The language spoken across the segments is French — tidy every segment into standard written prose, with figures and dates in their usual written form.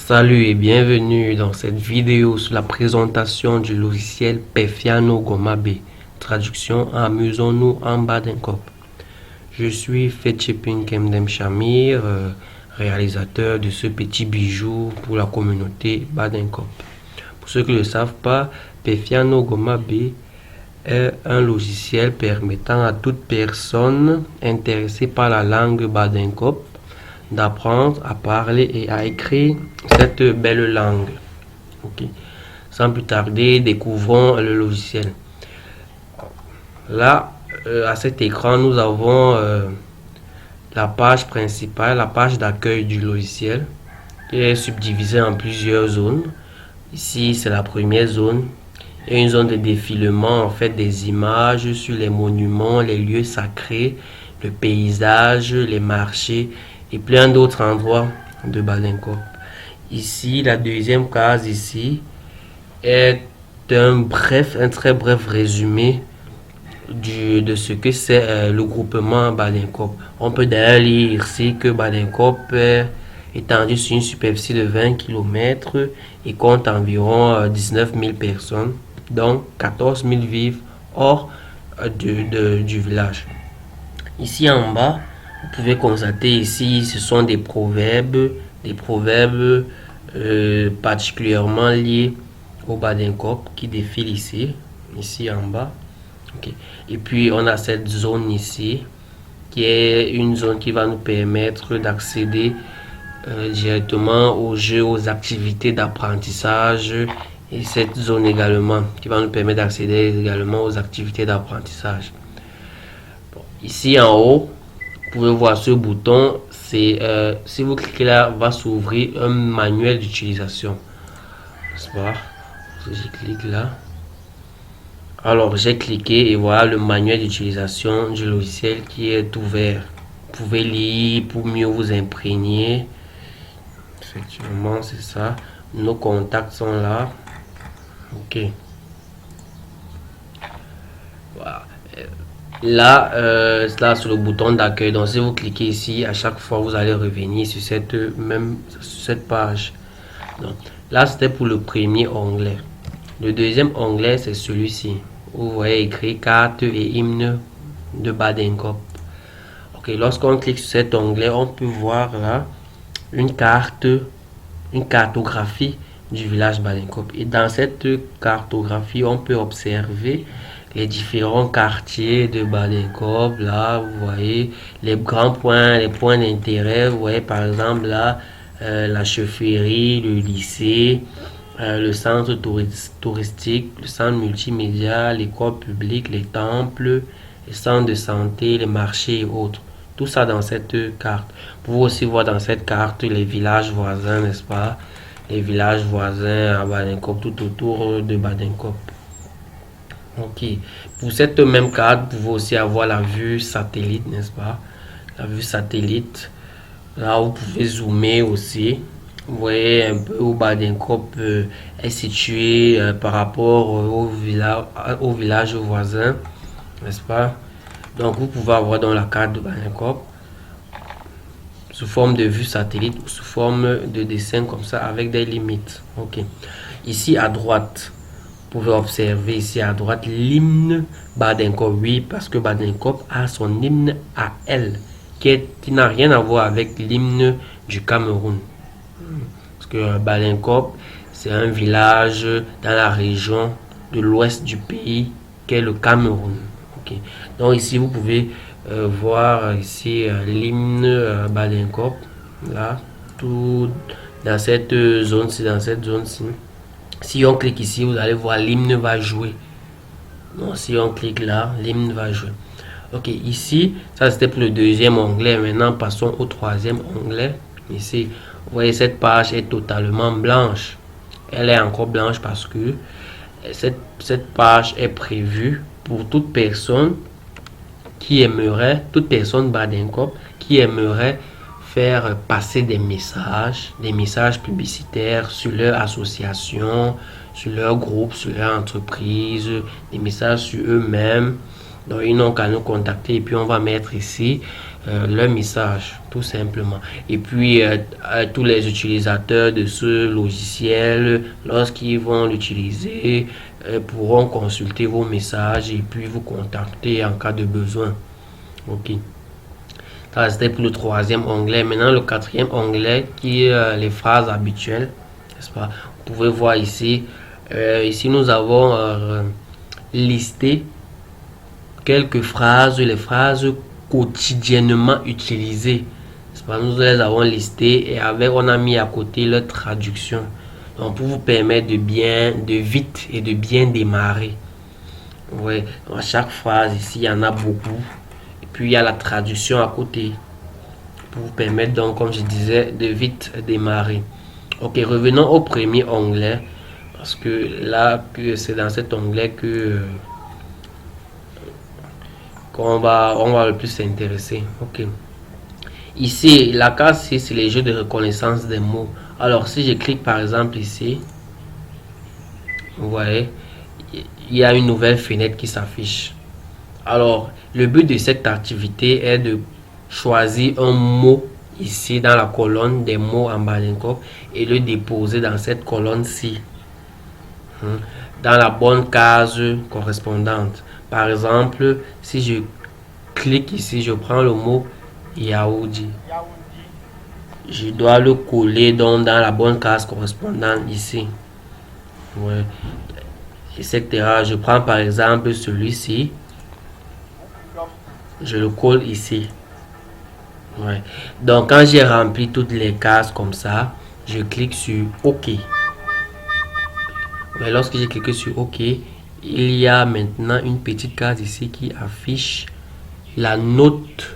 Salut et bienvenue dans cette vidéo sur la présentation du logiciel Pefiano Gomabe. Traduction: amusons-nous en Badenkop. Je suis Fetchepin Kemdem Shamir, réalisateur de ce petit bijou pour la communauté Badenkop. Pour ceux qui ne le savent pas, Pefiano Gomabe est un logiciel permettant à toute personne intéressée par la langue Badenkop d'apprendre à parler et à écrire cette belle langue. Ok. Sans plus tarder, découvrons le logiciel. Là, à cet écran, nous avons la page principale, la page d'accueil du logiciel, qui est subdivisée en plusieurs zones. Ici, c'est la première zone. Il y a une zone de défilement, en fait, des images sur les monuments, les lieux sacrés, le paysage, les marchés et plein d'autres endroits de Badenkop. Ici, la deuxième case ici est un très bref résumé de ce que c'est le groupement Badenkop. On peut d'ailleurs lire ici que Badenkop est étendu sur une superficie de 20 km et compte environ 19 000 personnes, dont 14 000 vivent hors du village. Ici en bas, vous pouvez constater ici, ce sont des proverbes particulièrement liés au Badenkop qui défilent ici en bas. Okay. Et puis on a cette zone ici, qui est une zone qui va nous permettre d'accéder directement aux jeux, aux activités d'apprentissage, et cette zone également qui va nous permettre d'accéder également aux activités d'apprentissage. Bon, ici en haut, vous pouvez voir ce bouton, c'est si vous cliquez là, va s'ouvrir un manuel d'utilisation. N'est-ce pas? Je clique là. Alors j'ai cliqué et voilà le manuel d'utilisation du logiciel qui est ouvert. Vous pouvez lire pour mieux vous imprégner. Effectivement, c'est ça. Nos contacts sont là. Ok. Voilà. Là sur le bouton d'accueil, donc si vous cliquez ici, à chaque fois vous allez revenir sur cette page. Donc là, c'était pour le premier onglet. Le deuxième onglet, c'est celui-ci. Vous voyez écrit carte et hymne de Badenkop. Ok, lorsqu'on clique sur cet onglet, on peut voir là une cartographie du village Badenkop. Et dans cette cartographie, on peut observer les différents quartiers de Badenkop. Là, vous voyez les grands points, les points d'intérêt. Vous voyez par exemple là la chefferie, le lycée, le centre touristique, le centre multimédia, l'école publique, les temples, les centres de santé, les marchés et autres. Tout ça dans cette carte. Vous pouvez aussi voir dans cette carte les villages voisins, n'est-ce pas? Les villages voisins à Badenkop, tout autour de Badenkop. Ok. Pour cette même carte, vous pouvez aussi avoir la vue satellite, n'est-ce pas? La vue satellite. Là, vous pouvez zoomer aussi. Vous voyez un peu où Badenkop est situé par rapport au village voisin, n'est-ce pas? Donc, vous pouvez avoir dans la carte de Badenkop sous forme de vue satellite ou sous forme de dessin comme ça avec des limites. Ok. Ici à droite, vous pouvez observer ici à droite l'hymne Badenkop. Oui, parce que Badenkop a son hymne à elle, qui n'a rien à voir avec l'hymne du Cameroun. Parce que Badenkop, c'est un village dans la région de l'ouest du pays, qui est le Cameroun. Okay. Donc ici, vous pouvez voir ici l'hymne Badenkop. Là, tout dans cette zone-ci, Si on clique ici, vous allez voir l'hymne va jouer. Donc si on clique là, l'hymne va jouer. Ok, ici, ça c'était pour le deuxième onglet. Maintenant, passons au troisième onglet. Ici, vous voyez, cette page est totalement blanche. Elle est encore blanche parce que cette page est prévue pour toute personne Badenkop, qui aimerait faire passer des messages publicitaires sur leur association, sur leur groupe, sur leur entreprise, des messages sur eux-mêmes. Donc ils n'ont qu'à nous contacter et puis on va mettre ici leur message, tout simplement. Et puis, tous les utilisateurs de ce logiciel, lorsqu'ils vont l'utiliser, pourront consulter vos messages et puis vous contacter en cas de besoin. Ok. Ça, c'était pour le troisième onglet. Maintenant, le quatrième onglet qui est les phrases habituelles. N'est-ce pas? Vous pouvez voir ici. Ici, nous avons listé quelques phrases, les phrases quotidiennement utilisées. Nous les avons listées et avec on a mis à côté leur traduction. Donc pour vous permettre de vite et de bien démarrer. Ouais, à chaque phrase ici il y en a beaucoup. Et puis il y a la traduction à côté. Pour vous permettre donc, comme je disais, de vite démarrer. Ok, revenons au premier onglet. Parce que là, c'est dans cet onglet que on va le plus s'intéresser. Ok. Ici, la case, c'est les jeux de reconnaissance des mots. Alors, si je clique par exemple ici, vous voyez, il y a une nouvelle fenêtre qui s'affiche. Alors, le but de cette activité est de choisir un mot ici dans la colonne des mots en Badencoop et le déposer dans cette colonne-ci, dans la bonne case correspondante. Par exemple, si je clique ici, je prends le mot Yaoundé. Je dois le coller donc dans la bonne case correspondante ici. Ouais. Etc. Je prends par exemple celui-ci. Je le colle ici. Ouais. Donc quand j'ai rempli toutes les cases comme ça, je clique sur OK. Ouais, lorsque j'ai cliqué sur OK, il y a maintenant une petite case ici qui affiche la note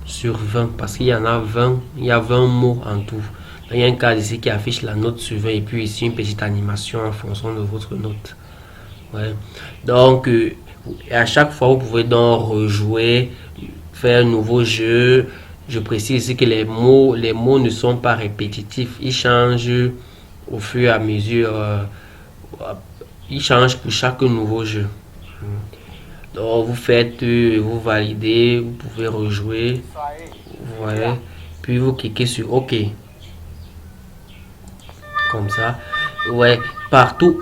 sur 20 parce qu'il y en a 20, il y a 20 mots en tout. Il y a une case ici qui affiche la note sur 20 et puis ici une petite animation en fonction de votre note. Ouais. Donc à chaque fois vous pouvez donc rejouer, faire un nouveau jeu. Je précise ici que les mots ne sont pas répétitifs, ils changent au fur et à mesure, ils changent pour chaque nouveau jeu. Donc vous faites, vous validez, vous pouvez rejouer, vous voyez, puis vous cliquez sur OK, comme ça. Ouais, partout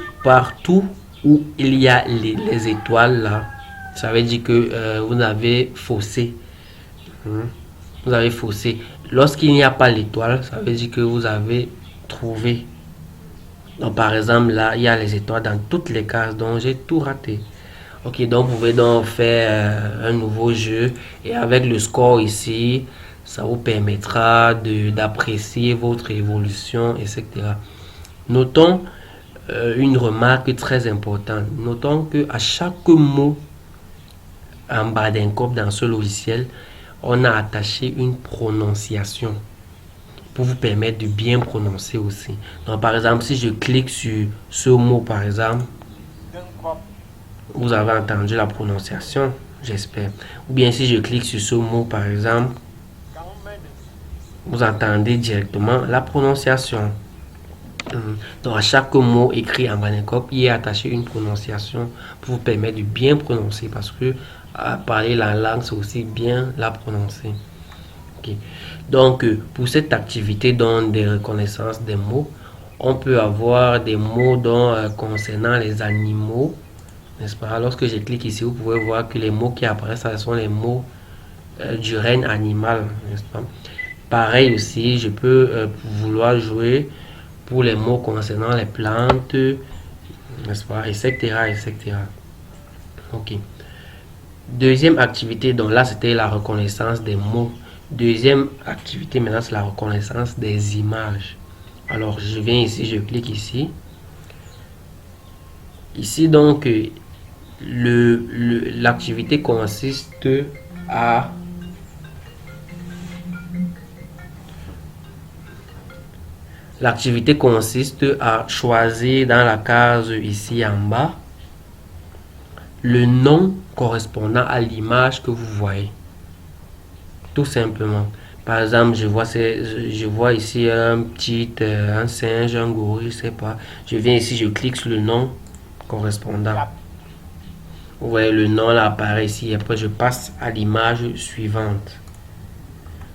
où il y a les étoiles là, ça veut dire que vous avez faussé. Vous avez faussé. Lorsqu'il n'y a pas l'étoile, ça veut dire que vous avez trouvé. Donc par exemple là, il y a les étoiles dans toutes les cases, donc j'ai tout raté. Ok, donc vous pouvez donc faire un nouveau jeu et avec le score ici, ça vous permettra d'apprécier votre évolution, etc. Notons une remarque très importante. Notons que à chaque mot en bas d'un code dans ce logiciel, on a attaché une prononciation pour vous permettre de bien prononcer aussi. Donc par exemple, si je clique sur ce mot par exemple, vous avez entendu la prononciation, j'espère. Ou bien si je clique sur ce mot par exemple, vous entendez directement la prononciation. Donc à chaque mot écrit en Badencoop, il est attaché une prononciation pour vous permettre de bien prononcer parce que parler la langue, c'est aussi bien la prononcer. Okay. Donc pour cette activité des reconnaissances des mots, on peut avoir des mots concernant les animaux, n'est-ce pas? Lorsque je clique ici, vous pouvez voir que les mots qui apparaissent, ce sont les mots du règne animal, n'est-ce pas? Pareil aussi, je peux vouloir jouer pour les mots concernant les plantes, n'est-ce pas, etc., etc. Ok. Deuxième activité, donc là c'était la reconnaissance des mots. Deuxième activité, maintenant c'est la reconnaissance des images. Alors je viens ici, je clique ici. Ici donc, l'activité consiste à choisir dans la case ici en bas le nom correspondant à l'image que vous voyez. Tout simplement. Par exemple, je vois ici un singe, un gorille, je sais pas. Je viens ici, je clique sur le nom correspondant. Vous voyez, le nom là apparaît ici. Après, je passe à l'image suivante.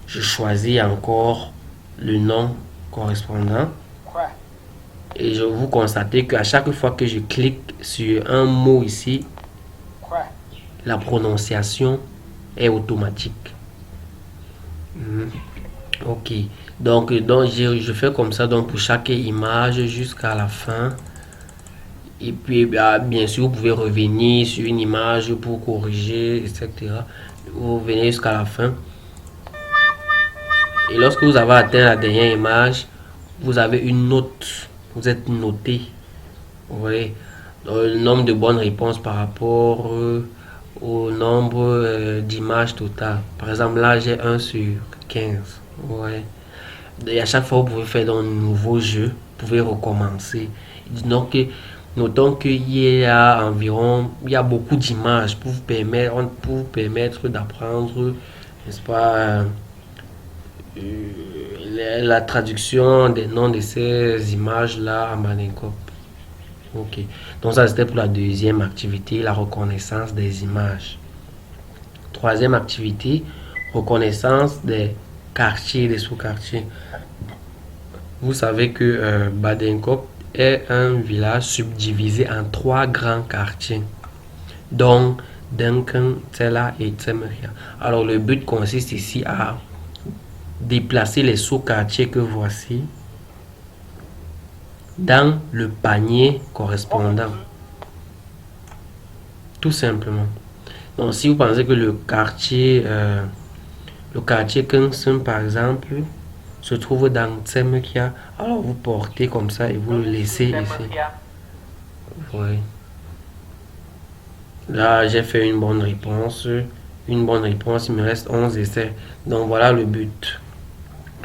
Je choisis encore le nom correspondant. Et je vous constatez qu'à chaque fois que je clique sur un mot ici, la prononciation est automatique. Ok. Donc je fais comme ça donc pour chaque image jusqu'à la fin. Et puis bien sûr, vous pouvez revenir sur une image pour corriger, etc. Vous venez jusqu'à la fin. Et lorsque vous avez atteint la dernière image, vous avez une note. Vous êtes noté. Vous voyez, le nombre de bonnes réponses par rapport au nombre d'images totales. Par exemple, là, j'ai 1 sur 15. Ouais. Et à chaque fois, vous pouvez faire un nouveau jeu. Vous pouvez recommencer. Donc, notons qu'il y a environ, il y a beaucoup d'images pour vous permettre d'apprendre, n'est-ce pas, la traduction des noms de ces images-là en Badencope. Ok. Donc ça, c'était pour la deuxième activité, la reconnaissance des images. Troisième activité, reconnaissance des quartiers, des sous-quartiers. Vous savez que Badencope est un village subdivisé en 3 grands quartiers, dont Duncan, Tela et Tsemeria. Alors le but consiste ici à déplacer les sous-quartiers que voici dans le panier correspondant. Tout simplement. Donc si vous pensez que le quartier Kungsun par exemple se trouve dans Tsemekia, alors vous portez comme ça et vous le laissez ici. Oui. Là j'ai fait une bonne réponse. Une bonne réponse, il me reste 11 essais. Donc voilà le but.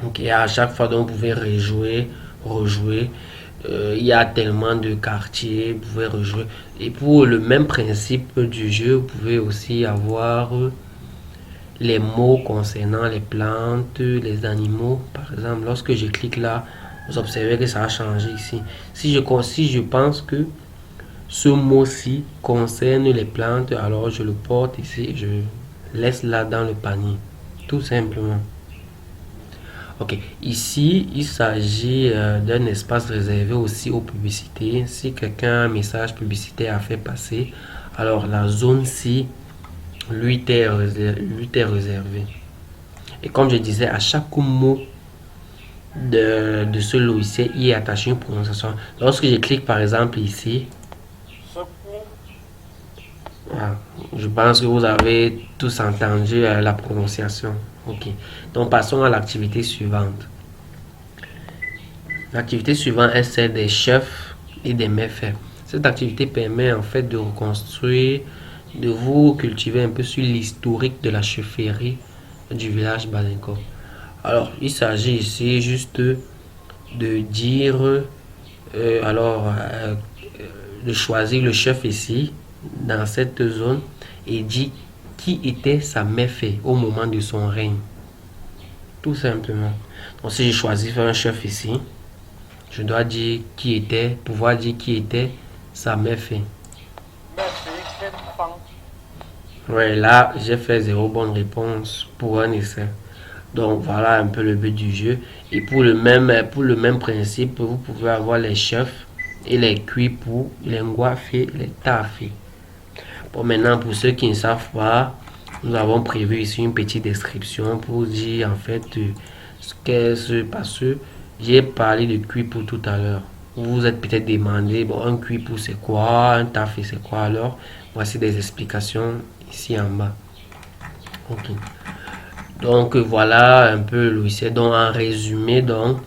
Donc et à chaque fois donc vous pouvez rejouer. Il y a tellement de quartiers, vous pouvez rejouer. Et pour le même principe du jeu, vous pouvez aussi avoir les mots concernant les plantes, les animaux. Par exemple, lorsque je clique là, vous observez que ça a changé ici. Si je pense que ce mot-ci concerne les plantes, alors je le porte ici et je laisse là dans le panier. Tout simplement. Ok, ici il s'agit d'un espace réservé aussi aux publicités. Si quelqu'un a un message publicitaire à faire passer, alors la zone-ci lui t'est réservée. Et comme je disais, à chaque mot de ce logiciel, il est attaché une prononciation. Lorsque je clique par exemple ici, voilà, je pense que vous avez tous entendu la prononciation. Ok, donc passons à l'activité suivante. L'activité suivante est celle des chefs et des méfaits. Cette activité permet en fait de reconstruire, de vous cultiver un peu sur l'historique de la chefferie du village Badenko. Alors, il s'agit ici juste de dire, de choisir le chef ici, dans cette zone, et dire qui était sa méfait au moment de son règne. Tout simplement. Donc, si je choisis faire un chef ici, je dois dire qui était, pouvoir dire qui était sa méfait. Ouais, là, j'ai fait 0 bonne réponse pour un essai. Donc, voilà un peu le but du jeu. Et pour le même principe, vous pouvez avoir les chefs et les cuipous, les nguafés, les tafés. Bon, maintenant, pour ceux qui ne savent pas, nous avons prévu ici une petite description pour dire en fait ce qu'est ce parce que j'ai parlé de cuipou tout à l'heure. Vous vous êtes peut-être demandé, bon, un cuipou c'est quoi, un tafé c'est quoi alors? Voici des explications ici en bas. Ok. Donc voilà un peu le logiciel. Donc en résumé, donc,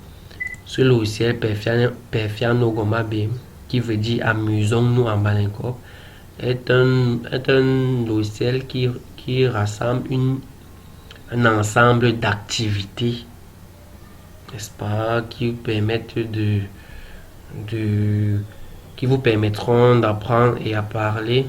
ce logiciel Perfiano Gomabe, qui veut dire amusons-nous en Badencope, est un logiciel qui rassemble un ensemble d'activités, n'est-ce pas, qui vous permettront d'apprendre et à parler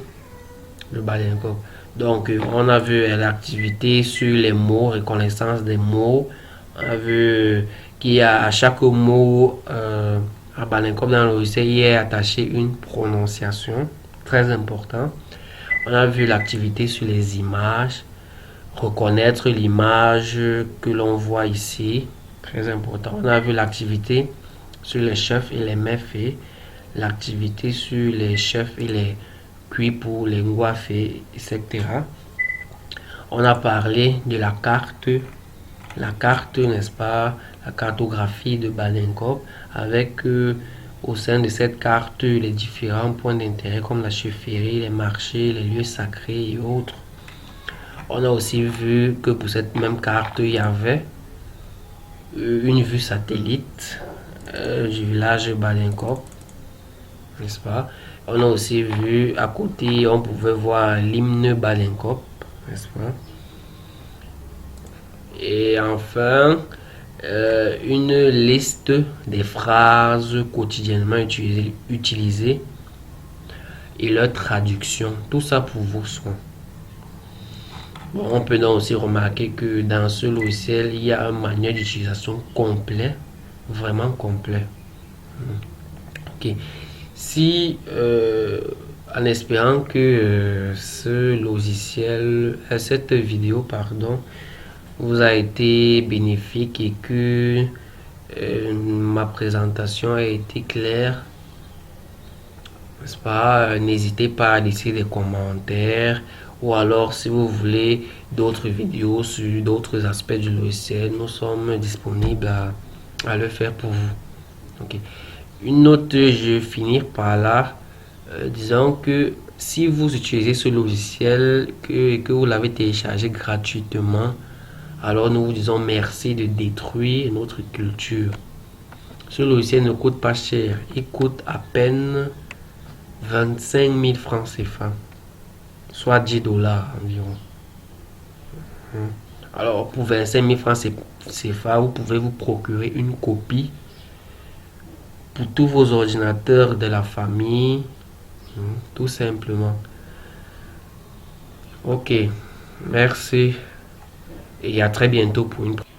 le Badencope. Donc, on a vu l'activité sur les mots, reconnaissance des mots. On a vu qu'il y a à chaque mot à Badencope dans le logiciel, il est attaché une prononciation, très important. On a vu l'activité sur les images. reconnaître l'image que l'on voit ici. Très important. On a vu l'activité sur les chefs et les méfaits, l'activité sur les chefs et les cuits pour les guafés, etc. On a parlé de la carte, n'est-ce pas, la cartographie de Baden-Cobb, avec au sein de cette carte les différents points d'intérêt comme la chefferie, les marchés, les lieux sacrés et autres. On a aussi vu que pour cette même carte, il y avait une vue satellite du village Baden-Cobb, n'est-ce pas? On a aussi vu à côté, on pouvait voir l'hymne Baden-Cobb, n'est-ce pas? Et enfin, une liste des phrases quotidiennement utilisées et leur traduction. Tout ça pour vos soins. Bon, on peut donc aussi remarquer que dans ce logiciel, il y a un manuel d'utilisation complet, vraiment complet. Ok. Si, en espérant que ce logiciel, cette vidéo, pardon, vous a été bénéfique et que ma présentation a été claire, n'est-ce pas? N'hésitez pas à laisser des commentaires ou alors si vous voulez d'autres vidéos sur d'autres aspects du logiciel, nous sommes disponibles à le faire pour vous. Ok. Une note, je vais finir par là. Disons que si vous utilisez ce logiciel et que vous l'avez téléchargé gratuitement, alors nous vous disons merci de détruire notre culture. Ce logiciel ne coûte pas cher. Il coûte à peine 25 000 francs CFA, soit 10 dollars environ. Alors pour 25 000 francs CFA, vous pouvez vous procurer une copie pour tous vos ordinateurs de la famille, tout simplement. Ok, merci et à très bientôt pour une prochaine.